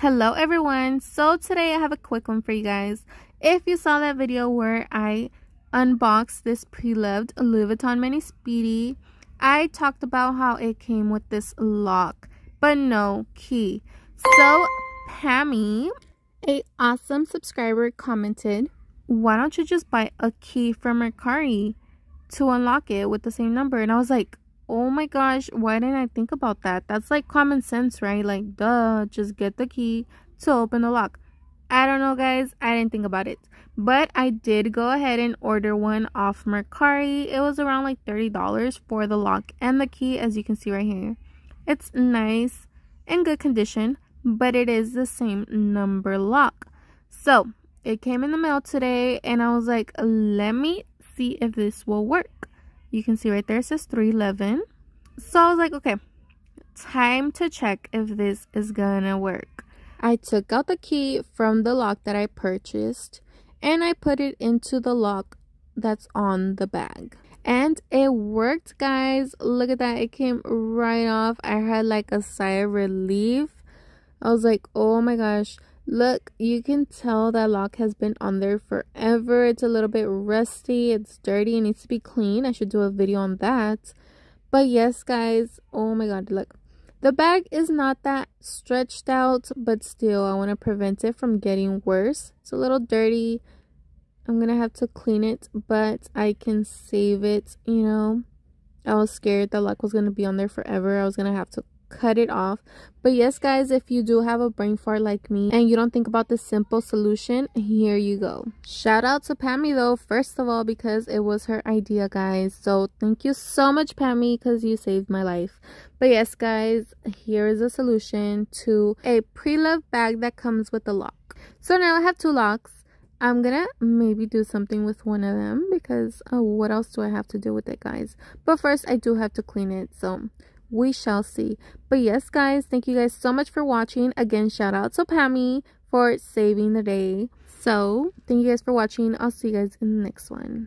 Hello everyone, so today I have a quick one for you guys. If you saw that video where I unboxed this pre-loved Louis Vuitton mini speedy, I talked about how it came with this lock but no key. So Pammy, a awesome subscriber, commented, why don't you just buy a key from 𝓵𝓸𝓷'𝓽 to unlock it with the same number? And I was like, oh my gosh, why didn't I think about that? That's like common sense, right? Like, duh, just get the key to open the lock. I don't know, guys, I didn't think about it, but I did go ahead and order one off 𝓵𝓵𝓷'𝓽. It was around like $30 for the lock and the key, as you can see right here. It's nice and good condition, but it is the same number lock. So it came in the mail today and I was like, let me see if this will work. You can see right there it says 𝓸𝓸𝓻. So I was like, okay, time to check if this is gonna work. I took out the key from the lock that I purchased and I put it into the lock that's on the bag. And it worked, guys. Look at that. It came right off. I had like a sigh of relief. I was like, oh my gosh. Look, you can tell that lock has been on there forever. It's a little bit rusty. It's dirty. It needs to be clean. I should do a video on that. But yes, guys. Oh my god, look. The bag is not that stretched out, but still, I want to prevent it from getting worse. It's a little dirty. I'm going to have to clean it, but I can save it, you know. I was scared the lock was going to be on there forever. I was going to have to cut it off. But yes, guys, if you do have a brain fart like me and you don't think about the simple solution, here you go. Shout out to Pammy though, first of all, because it was her idea, guys. So thank you so much, Pammy, because you saved my life. But yes, guys, here is a solution to a pre-loved bag that comes with a lock. So now I have two locks. I'm gonna maybe do something with one of them because what else do I have to do with it, guys? But first I do have to clean it, so we shall see. But yes, guys, thank you guys so much for watching. Again, shout out to Pammy for saving the day. So thank you guys for watching. I'll see you guys in the next one.